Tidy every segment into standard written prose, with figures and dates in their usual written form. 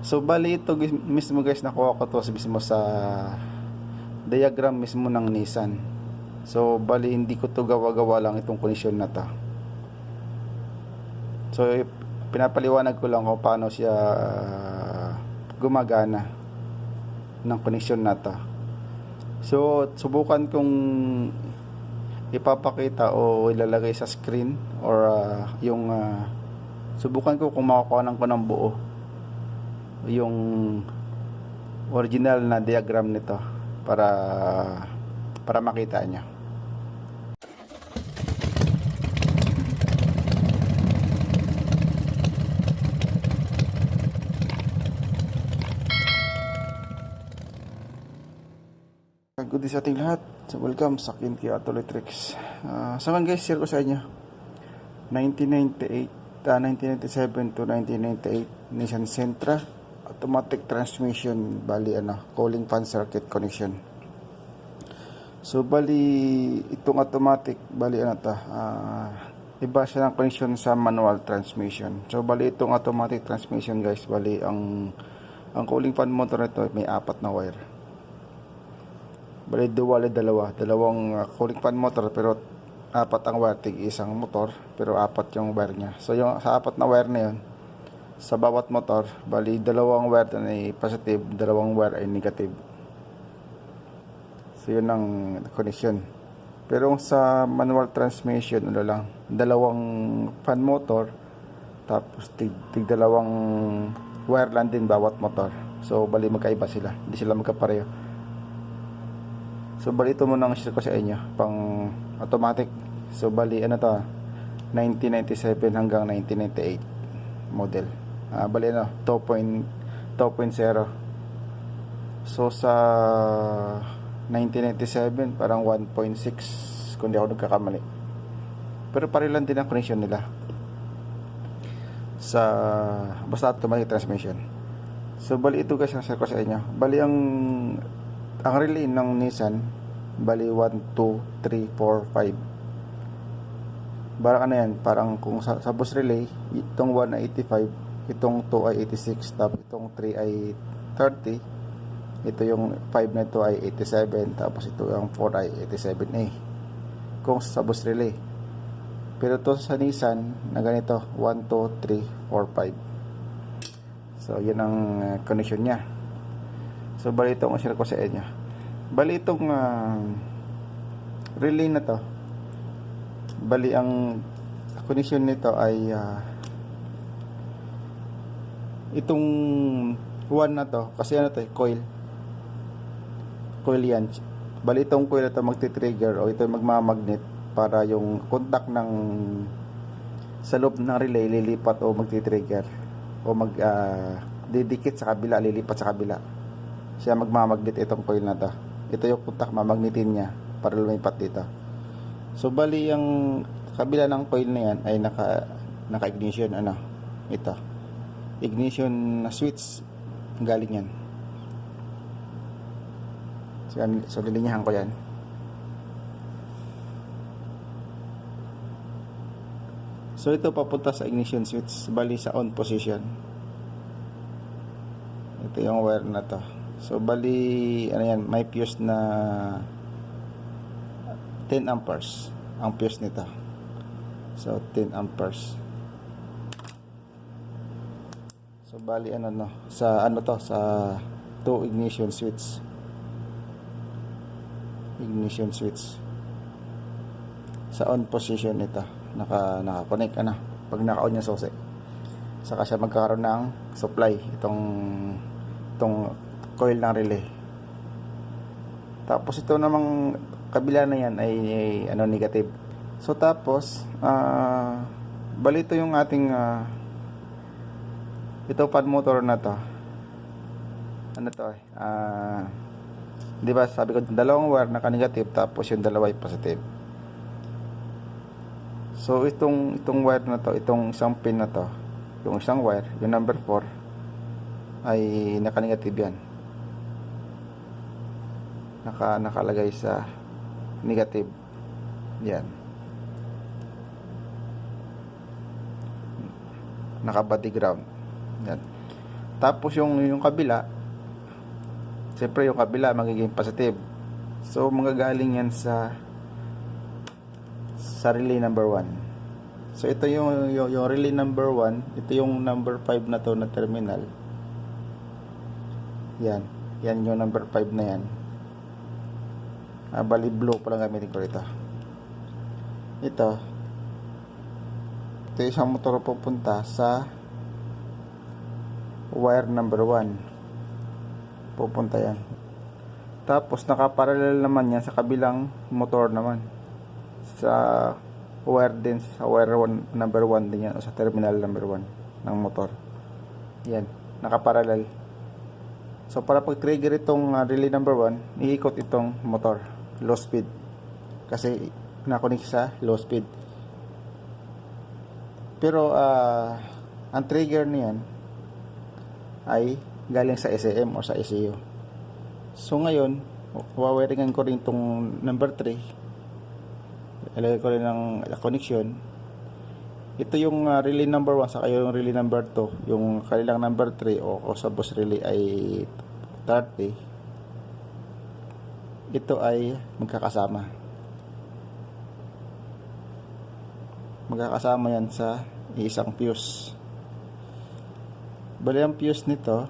So bali ito mismo guys, nakuha ko to mismo sa diagram mismo ng Nissan. So bali hindi ko to gawa-gawa lang itong connection na to. So pinapaliwanag ko lang kung paano siya gumagana ng connection na to. So subukan kong ipapakita o ilalagay sa screen or subukan ko kung makakuha ko ng buo yung original na diagram nito para makita nyo. Good day sa ating lahat. So welcome sa Kia Auto Electrics. So ngayon guys, share ko sa inyo 1997 to 1998 Nissan Sentra automatic transmission, bali cooling fan circuit connection. So bali itong automatic, bali iba siya ng connection sa manual transmission. So bali itong automatic transmission guys, bali ang cooling fan motor nito may 4 na wire. Bali dalawang cooling fan motor, pero 4 ang wire, isang motor pero 4 yung wire niya. So yung sa 4 na wire na yun, sa bawat motor, bali 2 wire ay positive, 2 wire ay negative. So yun ang connection. Pero sa manual transmission, lang, 2 fan motor, tapos tig 2 wire lang din bawat motor. So bali magkaiba sila, hindi sila magkapareho. So bali ito muna ang share ko sa inyo pang automatic. So bali 1997 hanggang 1998 model. Bali 2.0. So sa 1997 parang 1.6 kung di ako nagkakamali. Pero pareho lang din ang connection nila sa basta automatic transmission. So bali ito guys ang share ko sa inyo. Bali ang relay ng Nissan, bali 1, 2, 3, 4, 5. Parang yan, parang kung sa bus relay, itong 1 ay 85, itong 2 ay 86, tapos itong 3 ay 30, ito yung 5 na ito ay 87, tapos ito yung 4 ay 87A. Kung sa bus relay. Pero ito sa Nissan, na ganito, 1, 2, 3, 4, 5. So, yun ang connection niya. So bali itong share ko sa inyo. Bali itong relay na to, bali ang connection nito ay itong 1 na to, kasi coil yan. Bali itong coil na to magti-trigger o ito magmamagnet para yung contact ng sa loob ng relay lilipat o magti-trigger o didikit sa kabila, lilipat sa kabila. Siya magmamagnet itong coil na to. Ito yung contact, mamagnetin niya para lumipat dito. So bali yung kabila ng coil na yan ay naka-ignition ito. Ignition switch galing yan. So lilinyahan ko yan. So ito papunta sa ignition switch, bali sa on position. Ito yung wire na to. So bali yan, may fuse na 10 amperes ang fuse nito. So 10 amperes. So bali sa sa 2 ignition switch. Ignition switch. Sa on position nito, naka-connect pag naka-on yung susi. Saka siya magkakaroon ng supply itong coil ng relay. Tapos ito namang kabila na yan ay negative. So tapos bali ito yung ating ito fan motor na to. Di ba sabi ko 2 wire naka-negative, tapos yung 2 ay positive. So itong wire na to, itong isang pin na to, yung isang wire, yung number 4 ay naka-negative yan. Nakalagay sa negative yan, naka body ground yan. Tapos yung kabila, siyempre yung kabila magiging positive. So manggagaling yan sa relay number 1. So ito yung relay number 1, ito yung number 5 na to na terminal. Yan yung number 5 na yan. Bali blue pa lang gamitin ko rito. Ito isang motor pupunta sa wire number 1. Pupunta yan. Tapos nakaparallel naman yan sa kabilang motor naman. Sa wire din, sa wire number 1 din yan, o sa terminal number 1 ng motor. Yan, nakaparallel. So para pag-trigger itong relay number 1, iikot itong motor, low speed. Kasi nakunik sa low speed. Pero ang trigger niyan ay galing sa SAM o sa ECU. So ngayon, wawiringan ko rin itong number 3. Ilagay ko rin ng connection. Ito yung relay number 1 saka yung relay number 2. Yung kanilang number 3 o sa bus relay ay 30. Ito ay magkakasama. Magkakasama yan sa isang fuse. Bali ang fuse nito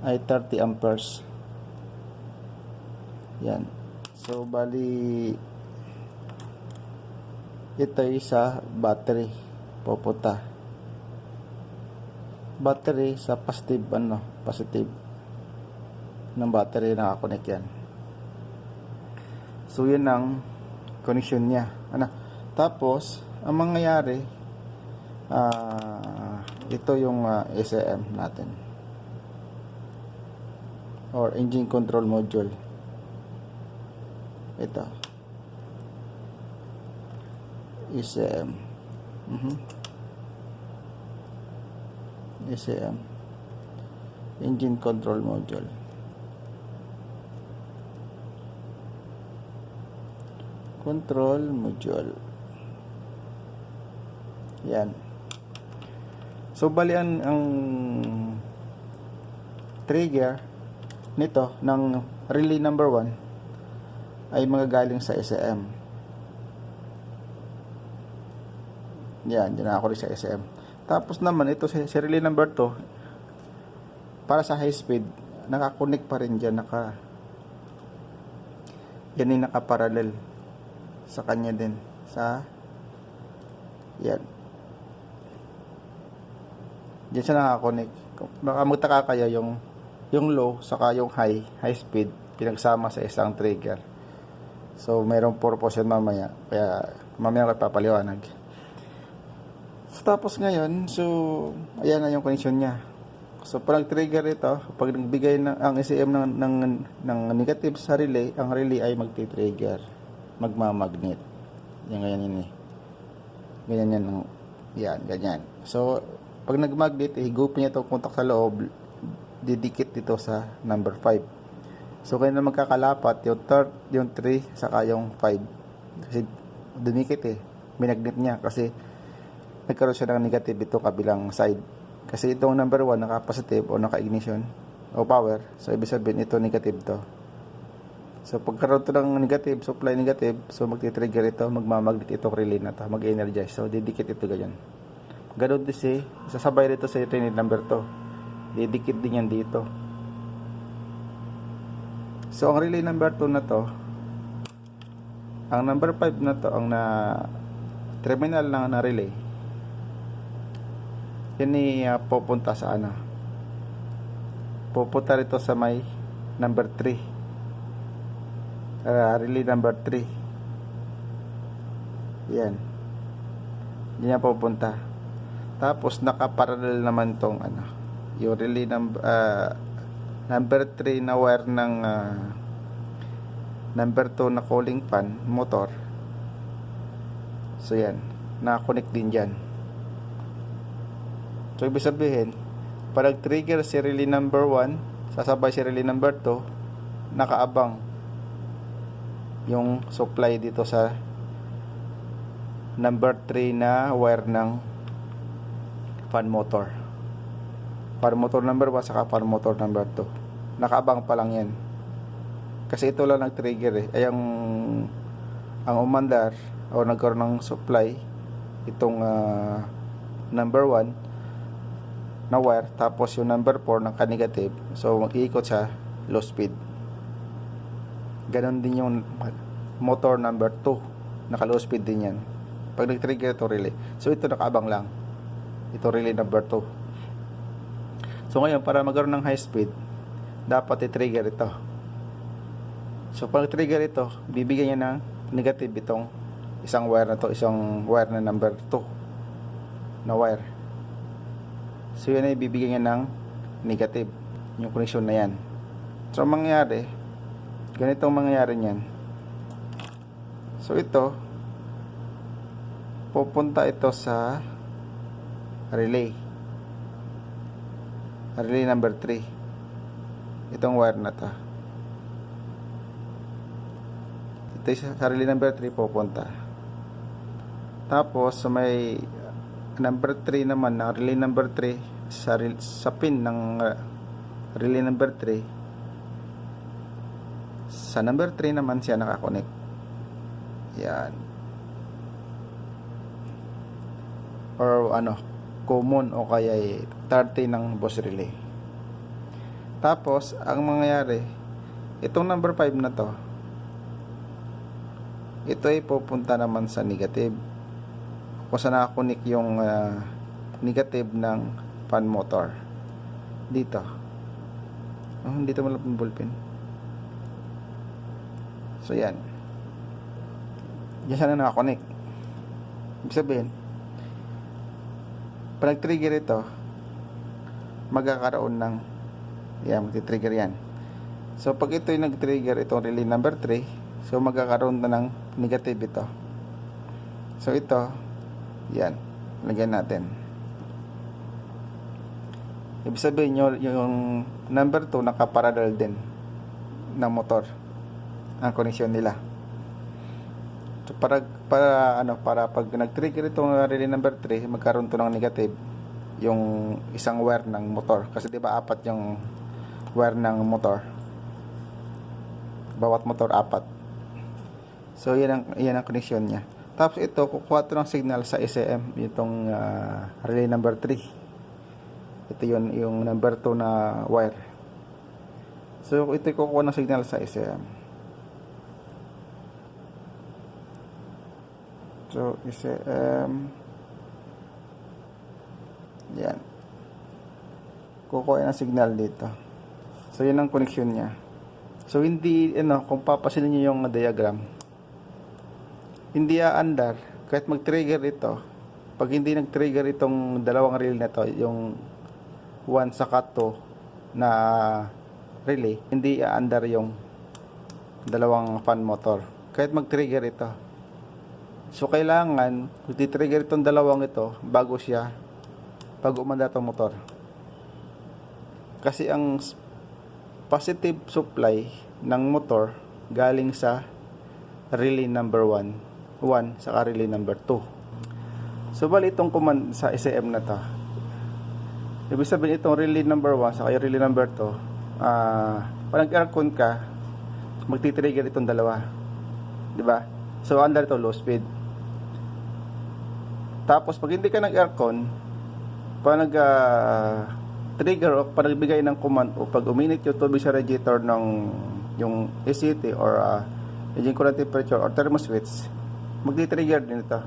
ay 30 amperes. Yan. So bali ito ay sa battery pupunta. Battery sa positive ng battery nakakonect yan. So yun ang connection niya. Tapos ang mangyayari ito yung SAM natin or engine control module. Ito SAM. SAM engine control module. Control module. Yan. So bali ang trigger nito ng relay number 1 ay magagaling sa SAM. Yan, dyan ako rin sa SAM. Tapos naman ito sa relay number 2 para sa high speed, nakakonect pa rin dyan, yan yung nakaparallel sa kanya din sa yan. Diyan siya nakakonect. Baka magtaka kayo yung low saka yung high speed pinagsama sa isang trigger. So mayroong purpose yan mamaya. Kaya mamaya ko ipapaliwanag. So, tapos ngayon, so ayan na yung connection niya. So pag trigger ito, pag nagbigay ang SAM ng negative sa relay, ang relay ay magti-trigger, magmamagnet. Yan ganyan yun eh. Ganyan yan. Yan, ganyan. So pag nagmagnet, higupin niya itong contact sa loob, didikit dito sa number 5. So kaya na magkakalapat yung 3 saka yung 5. Kasi dumikit eh. Minagnet niya kasi nagkaroon siya ng negative ito kabilang side. Kasi itong number 1 naka-positive o naka-ignition o power. So ibig sabihin ito negative to. So pagkaroon ito ng negative, supply negative, so magti-trigger ito, magmamagnet itong relay na to, mag-energize. So didikit ito ganyan. Ganun din sasabay rito sa relay number 2. Didikit din yan dito. So ang relay number 2 na to, ang number 5 na to, ang terminal na relay, yan pupunta sa pupunta rito sa may number 3, relay number 3. Yan yan pupunta. Tapos nakaparallel naman tong yung relay number 3 na wire ng number 2 na cooling fan motor. So yan, naka-connect din dyan. So ibig sabihin, pag trigger si relay number 1, sasabay si relay number 2, nakaabang yung supply dito sa number 3 na wire ng fan motor. fan motor number 1 saka fan motor number 2. Nakaabang pa lang yan. Kasi ito lang nag-trigger ay ang umandar o nagkaroon ng supply itong number 1 na wire, tapos yung number 4 naka-negative, so mag-iikot sa low speed. Ganon din yung motor number 2, naka-low speed din yan pag nag-trigger ito relay. So ito nakaabang lang, ito relay number 2. So ngayon, para magkaroon ng high speed, dapat i-trigger ito. So pag trigger ito, bibigyan niya ng negative itong isang wire na to, isang wire na number 2 na wire. So yun ay bibigyan niya ng negative, yung connection na yan. So ang mangyayari, ganitong mangyayari niyan. So ito, pupunta ito sa relay number 3, itong wire na to. Ito sa relay number 3 pupunta. Tapos may number 3 naman na relay number 3 sa pin ng relay number 3. Sa number 3 naman siya nakakonect. Yan. Or common o kaya third ng boss relay. Tapos ang mangyayari, itong number 5 na to, ito ay pupunta naman sa negative kung saan nakakunik yung negative ng fan motor dito. Dito malapit yung ballpen. So yan, diyan siya na nakakunik. Ibig sabihin, pag nag-trigger ito, magkakaroon ng magti-trigger yan. So pag ito yung nag-trigger itong relay number 3, so magkakaroon na ng negative ito. So ito, yan, lagyan natin. Ibig sabihin yung number 2 nakaparallel din ng motor ang connection nila. So para pag nag-trigger itong relay number 3, magkaroon to ng negative yung isang wire ng motor, kasi 'di ba apat yung wire ng motor, bawat motor apat. So yan ang connection niya. Tapos ito, kukuha ito ng signal sa SAM, itong relay number 3. Ito yung number 2 na wire. So ito kukuha ng signal sa SAM. So SAM, yan, kukuha ng signal dito. So yun ang connection niya. So hindi, kung papasilin niyo yung diagram, hindi aandar kahit mag-trigger ito. Pag hindi nag-trigger itong dalawang relay na to, yung 1 saka 2 na relay, hindi aandar yung dalawang fan motor kahit mag-trigger ito. So kailangan mag-trigger itong dalawang ito bago umanda itong motor. Kasi ang positive supply ng motor galing sa relay number 1 saka relay number 2. So bali itong command sa SAM na to, ibig sabihin itong relay number 1 saka relay number 2, pag nag-aircon ka, magti-trigger itong dalawa, di ba? So under ito low speed. Tapos pag hindi ka nag-aircon, pag nag-trigger o pag nagbigay ng command o pag uminit yung tubig sa radiator ng yung ACT or engine coolant temperature or thermo switch, magti-trigger din ito,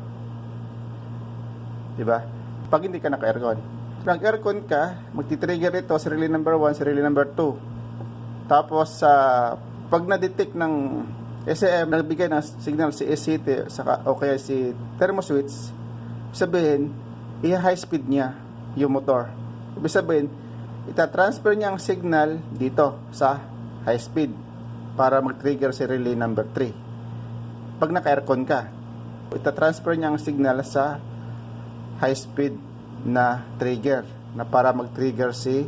diba? Pag hindi ka naka-aircon, nag-aircon ka, magti-trigger ito sa relay number 1, sa relay number 2. Tapos pag na-detect ng SAM, nagbigay ng signal si ACT o kaya si thermo switch, sabihin, i-high speed niya yung motor. Ibig sabihin, ita-transfer niya ang signal dito sa high speed para mag-trigger si relay number 3. Pag naka-aircon ka, ita-transfer niya ang signal sa high speed na trigger na para mag-trigger si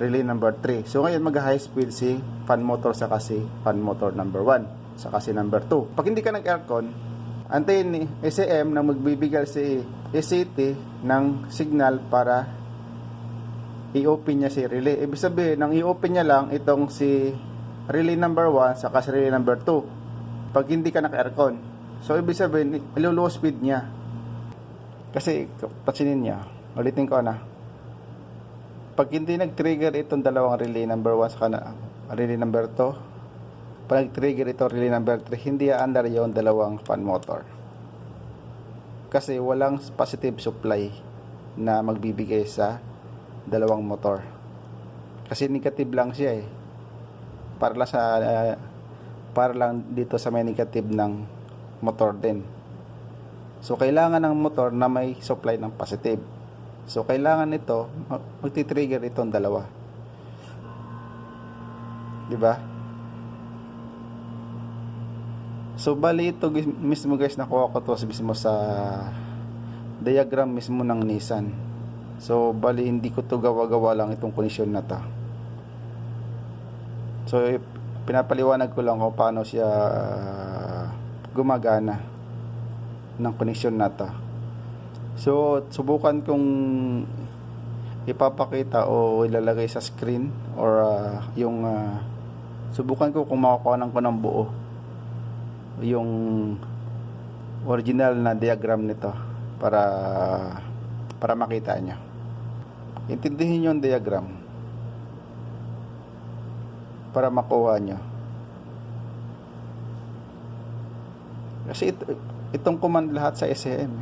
relay number 3. So ngayon mag-high speed si fan motor saka si fan motor number 1 saka si number 2. Pag hindi ka nag-aircon, antayin ni SAM na magbibigay si ACT ng signal para i-open niya si relay. Ibig sabihin, nang i-open niya lang itong si relay number 1 saka si relay number 2 pag hindi ka naka-aircon. So ibig sabihin, ilo-low speed niya. Kasi pansinin niya, ulitin ko na. Pag hindi nag-trigger itong dalawang relay number 1 saka relay number 2, pag nag-trigger ito relay number 3, hindi aandar yung dalawang fan motor. Kasi walang positive supply na magbibigay sa dalawang motor. Kasi negative lang siya eh. Para lang dito sa may negative ng motor din. So kailangan ng motor na may supply ng positive. So kailangan nito magti-trigger itong dalawa. 'Di ba? So bali ito mismo guys, nakuha ko to mismo sa diagram mismo ng Nissan. So bali hindi ko to gawa-gawa lang itong connection na to. So pinapaliwanag ko lang kung paano siya gumagana ng connection na to. So subukan kong ipapakita o ilalagay sa screen or subukan ko kung makukuha ko ng buo yung original na diagram nito para makita nyo. Intindihin yung diagram para makuha nyo. Kasi itong command lahat sa SAM